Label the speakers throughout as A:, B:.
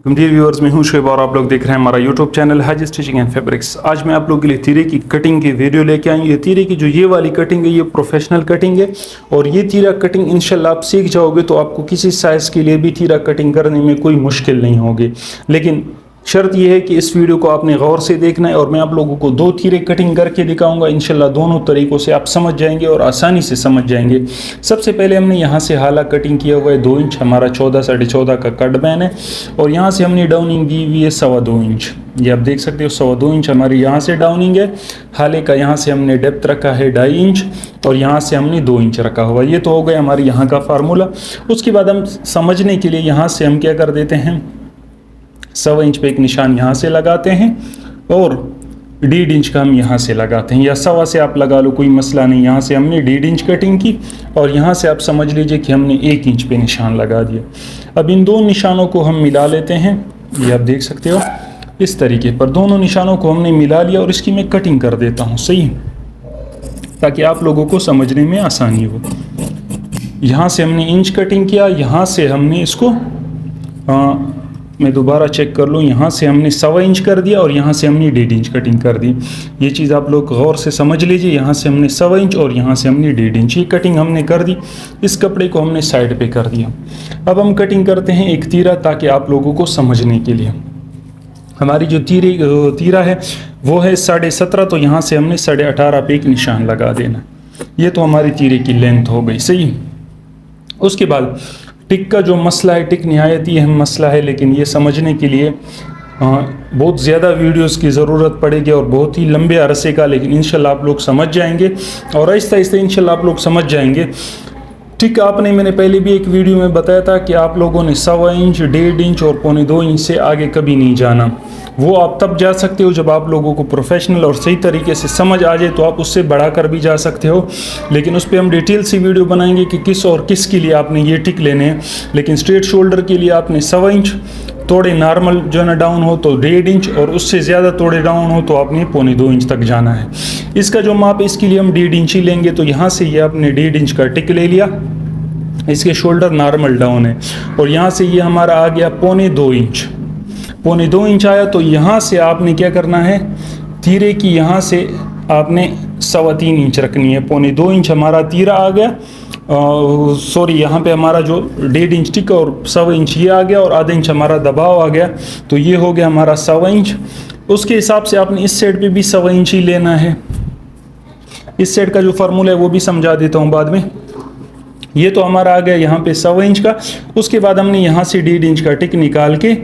A: Dear viewers, मैं हूं शुएब और आप लोग देख रहे हैं हमारा यूट्यूब चैनल हज स्टिचिंग एंड फैब्रिक्स। आज मैं आप लोगों के लिए तीरे की कटिंग की वीडियो लेके आई हूं। ये तीरे की जो ये वाली कटिंग है ये प्रोफेशनल कटिंग है और ये तीरा कटिंग इंशाल्लाह आप सीख जाओगे तो आपको किसी साइज़ के लिए भी तीरा कटिंग करने में कोई मुश्किल नहीं होगी। लेकिन शर्त यह है कि इस वीडियो को आपने गौर से देखना है और मैं आप लोगों को दो तीरे कटिंग करके दिखाऊंगा। इंशाल्लाह दोनों तरीक़ों से आप समझ जाएंगे और आसानी से समझ जाएंगे। सबसे पहले हमने यहाँ से हाला कटिंग किया हुआ है 2 इंच, हमारा 14 साढ़े 14 का कट बैन है और यहाँ से हमने डाउनिंग दी हुई है 2.25 इंच। ये आप देख सकते हो 2.25 इंच हमारी यहाँ से डाउनिंग है। हाले का यहाँ से हमने डेप्थ रखा है 2.5 इंच और यहाँ से हमने 2 इंच रखा हुआ। ये तो हो गया हमारे यहाँ का फार्मूला। उसके बाद हम समझने के लिए यहाँ से हम क्या कर देते हैं, 1.25 इंच पे एक निशान यहाँ से लगाते हैं और 1.5 इंच का हम यहाँ से लगाते हैं, या 1.25 से आप लगा लो, कोई मसला नहीं। यहाँ से हमने 1.5 इंच कटिंग की और यहाँ से आप समझ लीजिए कि हमने 1 इंच पे निशान लगा दिया। अब इन दो निशानों को हम मिला लेते हैं। ये आप देख सकते हो इस तरीके पर दोनों निशानों को हमने मिला लिया और इसकी मैं कटिंग कर देता हूँ, सही, ताकि आप लोगों को समझने में आसानी हो। यहाँ से हमने इंच कटिंग किया, यहाँ से हमने इसको मैं दोबारा चेक कर लूँ, यहाँ से हमने 1.25 इंच कर दिया और यहाँ से हमने 1.5 इंच कटिंग कर दी। ये चीज़ आप लोग गौर से समझ लीजिए। यहाँ से हमने 1.25 इंच और यहाँ से हमने 1.5 इंच, ये कटिंग हमने कर दी। इस कपड़े को हमने साइड पे कर दिया। अब हम कटिंग करते हैं एक तीरा, ताकि आप लोगों को समझने के लिए। हमारी जो तीरा है वो है 17.5, तो यहाँ से हमने 18.5 पे एक निशान लगा देना। ये तो हमारी तीरे की लेंथ हो गई, सही। उसके बाद टिक का जो मसला है, टिक निहायत ही अहम मसला है, लेकिन ये समझने के लिए बहुत ज़्यादा वीडियोस की ज़रूरत पड़ेगी और बहुत ही लंबे अरसे का, लेकिन इंशाल्लाह आप लोग समझ जाएंगे और आहिस्ता आहिस्ता इंशाल्लाह आप लोग समझ जाएंगे। टिक आपने, मैंने पहले भी एक वीडियो में बताया था कि आप लोगों ने 1.25 इंच, 1.5 इंच और 1.25 इंच से आगे कभी नहीं जाना। वो आप तब जा सकते हो जब आप लोगों को प्रोफेशनल और सही तरीके से समझ आ जाए, तो आप उससे बढ़ाकर भी जा सकते हो। लेकिन उस पर हम डिटेल सी वीडियो बनाएंगे कि किस और किस के लिए आपने ये टिक लेने हैं। लेकिन स्ट्रेट शोल्डर के लिए आपने 1.25 इंच, थोड़े नॉर्मल जो है ना डाउन हो तो 1.5 इंच और उससे ज़्यादा थोड़े डाउन हो तो आपने 1.25 इंच तक जाना है। इसका जो माप है इसके लिए हम 1.5 इंच ही लेंगे। तो यहाँ से ये आपने 1.5 इंच का टिक ले लिया, इसके शोल्डर नॉर्मल डाउन है और यहाँ से ये हमारा आ गया 1.25 इंच। 1.25 इंच आया तो यहाँ से आपने क्या करना है, तीरे की यहाँ से आपने 3.25 इंच रखनी है। 1.25 इंच हमारा तीरा आ गया, सॉरी यहाँ पे हमारा जो 1.5 इंच टिक और 1.25 इंच ये आ गया और आधा इंच हमारा दबाव आ गया, तो ये हो गया हमारा 1.25 इंच। उसके हिसाब से आपने इस साइड पे भी 1.25 इंच ही लेना है। इस साइड का जो फार्मूला है वो भी समझा देता हूँ बाद में। ये तो हमारा आ गया यहाँ पे 1.25 इंच का। उसके बाद हमने यहाँ से 1.5 इंच का टिक निकाल के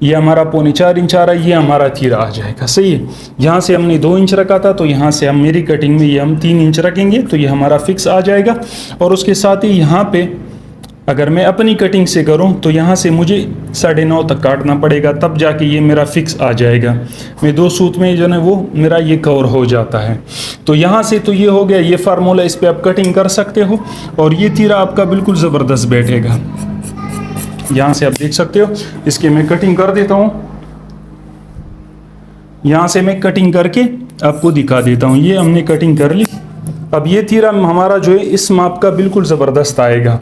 A: ये हमारा 4.25 इंच आ रहा है, ये हमारा तीरा आ जाएगा, सही है। यहाँ से हमने 2 इंच रखा था, तो यहाँ से हम मेरी कटिंग में ये हम 3 इंच रखेंगे, तो ये हमारा फिक्स आ जाएगा। और उसके साथ ही यहाँ पे अगर मैं अपनी कटिंग से करूँ तो यहाँ से मुझे 9.5 तक काटना पड़ेगा, तब जाके ये मेरा फिक्स आ जाएगा। मैं 2 सूत में जो है वो मेरा ये कवर हो जाता है। तो यहाँ से तो ये हो गया, ये फार्मूला, इस पर आप कटिंग कर सकते हो और ये तीरा आपका बिल्कुल ज़बरदस्त बैठेगा। यहाँ से आप देख सकते हो, इसके मैं कटिंग कर देता हूँ। यहाँ से मैं कटिंग करके आपको दिखा देता हूँ। ये हमने कटिंग कर ली। अब ये तीरा हमारा जो है इस माप का बिल्कुल ज़बरदस्त आएगा।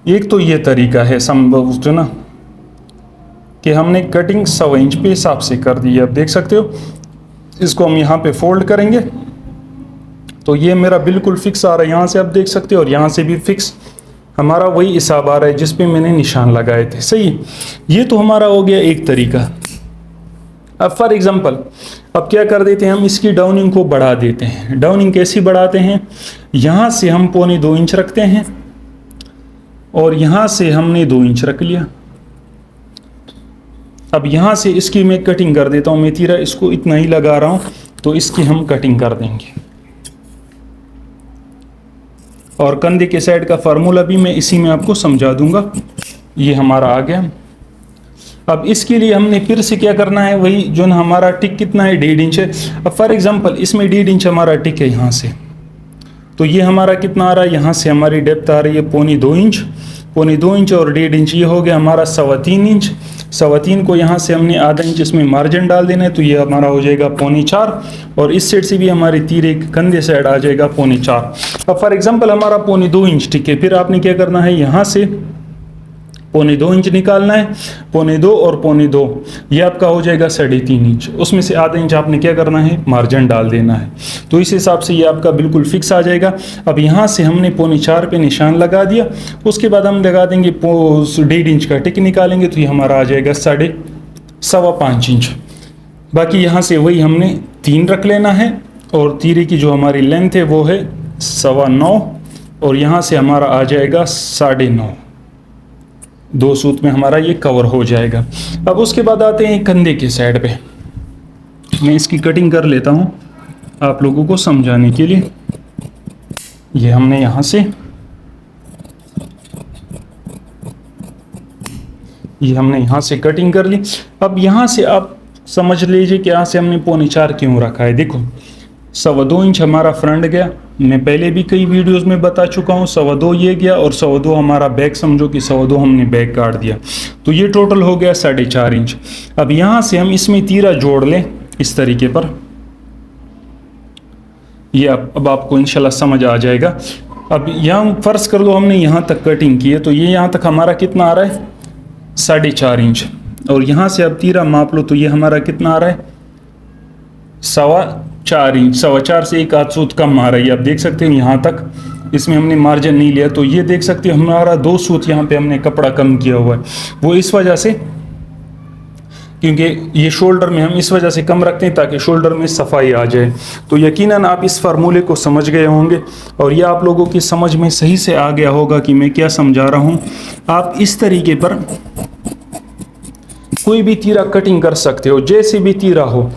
A: एक तो ये तरीका है संभव जो ना कि हमने कटिंग 1.25 इंच पे हिसाब से कर दी है। आप देख सकते हो, इसको हम यहाँ पे फोल्ड करेंगे तो ये मेरा बिल्कुल फिक्स आ रहा है। यहाँ से आप देख सकते हो और यहाँ से भी फिक्स हमारा वही हिसाब आ रहा है जिस पे मैंने निशान लगाए थे, सही। ये तो हमारा हो गया एक तरीका। अब फॉर एग्जांपल अब क्या कर देते हैं, हम इसकी डाउनिंग को बढ़ा देते हैं। डाउनिंग कैसी बढ़ाते हैं, यहाँ से हम 1.25 इंच रखते हैं और यहाँ से हमने 2 इंच रख लिया। अब यहाँ से इसकी मैं कटिंग कर देता हूँ। मैं तीरा इसको इतना ही लगा रहा हूँ, तो इसकी हम कटिंग कर देंगे। और कंधे के साइड का फार्मूला भी मैं इसी में आपको समझा दूंगा। ये हमारा आ गया। अब इसके लिए हमने फिर से क्या करना है, वही जो ना हमारा टिक कितना है, 1.5 इंच है। अब फॉर एग्जांपल इसमें 1.5 इंच हमारा टिक है यहाँ से, तो ये हमारा कितना आ रहा है, यहाँ से हमारी डेप्थ आ रही है 1.25 इंच। 1.25 इंच और 1.5 इंच, ये हो गया हमारा 3.25 इंच। 3.25 को यहाँ से हमने आधा इंच इसमें मार्जिन डाल देना है, तो ये हमारा हो जाएगा 4.25 और इस साइड से भी हमारी तीरे कंधे साइड आ जाएगा 4.25। अब फॉर एग्जांपल हमारा 2.25 इंच ठीक है। फिर आपने क्या करना है, यहाँ से 2.25 इंच निकालना है, 2.25 और 2.25 ये आपका हो जाएगा 3.5 इंच। उसमें से आधा इंच आपने क्या करना है, मार्जिन डाल देना है। तो इस हिसाब से ये आपका बिल्कुल फिक्स आ जाएगा। अब यहाँ से हमने 4.25 पे निशान लगा दिया, उसके बाद हम लगा देंगे 1.5 इंच का टिक निकालेंगे, तो ये हमारा आ जाएगा 5.5 इंच। बाकी यहाँ से वही हमने 3 रख लेना है, और तीरे की जो हमारी लेंथ है वो है 9.25, और यहाँ से हमारा आ जाएगा 9.5। 2 सूत में हमारा ये कवर हो जाएगा। अब उसके बाद आते हैं कंधे के साइड पे। मैं इसकी कटिंग कर लेता हूँ आप लोगों को समझाने के लिए। ये हमने यहाँ से कटिंग कर ली। अब यहाँ से आप समझ लीजिए कि यहाँ से हमने 3.25 क्यों रखा है। देखो 2.25 इंच हमारा फ्रंट गया, मैं पहले भी कई वीडियोस में बता चुका हूँ। 2.25 ये गया, और 2.25 हमारा बैक, समझो कि 2.25 हमने बैक काट दिया, तो ये टोटल हो गया 4.5 इंच। अब यहाँ से हम इसमें तीरा जोड़ लें इस तरीके पर, ये अब आपको इंशाल्लाह समझ आ जाएगा। अब यहाँ फर्ज कर लो हमने यहाँ तक कटिंग की है, तो ये यहाँ तक हमारा कितना आ रहा है, 4.5 इंच। और यहाँ से अब तीरा माप लो, तो ये हमारा कितना आ रहा है, 4.25 इंच। 4.25 से 1 आध सूत कम आ रही है। आप देख सकते हैं यहाँ तक इसमें हमने मार्जिन नहीं लिया, तो ये देख सकते हैं हमारा 2 सूत यहाँ पे हमने कपड़ा कम किया हुआ है। वो इस वजह से, क्योंकि ये शोल्डर में हम इस वजह से कम रखते हैं ताकि शोल्डर में सफाई आ जाए। तो यकीनन आप इस फार्मूले को समझ गए होंगे, और ये आप लोगों की समझ में सही से आ गया होगा कि मैं क्या समझा रहा हूँ। आप इस तरीके पर कोई भी तीरा कटिंग कर सकते हो, जैसे भी तीरा हो।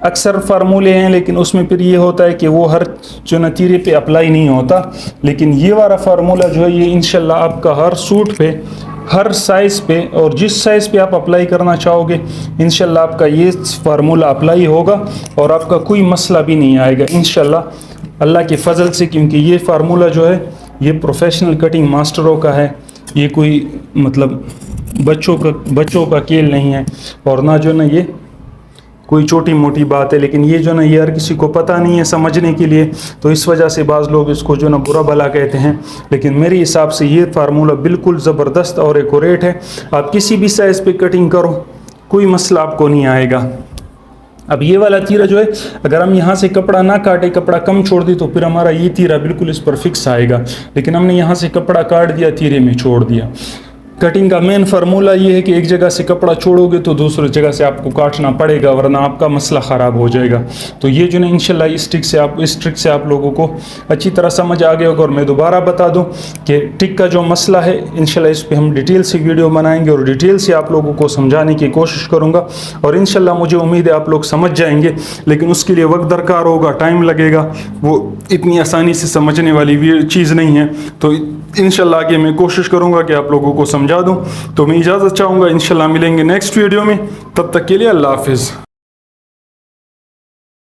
A: अक्सर फार्मूले हैं, लेकिन उसमें फिर ये होता है कि वो हर जो न तीरे पे अप्लाई नहीं होता। लेकिन ये वाला फार्मूला जो है, ये इंशाल्लाह आपका हर सूट पे, हर साइज़ पे, और जिस साइज़ पे आप अप्लाई करना चाहोगे इंशाल्लाह आपका ये फार्मूला अप्लाई होगा, और आपका कोई मसला भी नहीं आएगा इंशाल्लाह अल्लाह के फ़ज़ल से। क्योंकि ये फार्मूला जो है ये प्रोफेशनल कटिंग मास्टरों का है, ये कोई मतलब बच्चों का खेल नहीं है, और ना जो ना ये कोई छोटी मोटी बात है। लेकिन ये जो ना ये हर किसी को पता नहीं है समझने के लिए, तो इस वजह से बाज़ लोग इसको जो ना बुरा भला कहते हैं। लेकिन मेरे हिसाब से ये फार्मूला बिल्कुल ज़बरदस्त और एक्यूरेट है। आप किसी भी साइज़ पे कटिंग करो, कोई मसला आपको नहीं आएगा। अब ये वाला तीरा जो है, अगर हम यहाँ से कपड़ा ना काटे, कपड़ा कम छोड़ दी, तो फिर हमारा ये तीरा बिल्कुल इस पर फिक्स आएगा। लेकिन हमने यहाँ से कपड़ा काट दिया, तीरे में छोड़ दिया। कटिंग का मेन फार्मूला ये है कि एक जगह से कपड़ा छोड़ोगे तो दूसरी जगह से आपको काटना पड़ेगा, वरना आपका मसला ख़राब हो जाएगा। तो ये जो ना इंशाल्लाह इस ट्रिक से आप लोगों को अच्छी तरह समझ आ गया होगा। और मैं दोबारा बता दूं कि ट्रिक का जो मसला है इंशाल्लाह इस पर हम डिटेल से वीडियो बनाएंगे, और डिटेल से आप लोगों को समझाने की कोशिश करूँगा। और इंशाल्लाह मुझे उम्मीद है आप लोग समझ जाएंगे, लेकिन उसके लिए वक्त दरकार होगा, टाइम लगेगा, वो इतनी आसानी से समझने वाली चीज़ नहीं है। तो इंशाल्लाह आगे मैं कोशिश करूँगा कि आप लोगों को समझा दूँ। तो मैं इजाज़त चाहूँगा, इंशाल्लाह मिलेंगे नेक्स्ट वीडियो में। तब तक के लिए अल्लाह हाफिज़।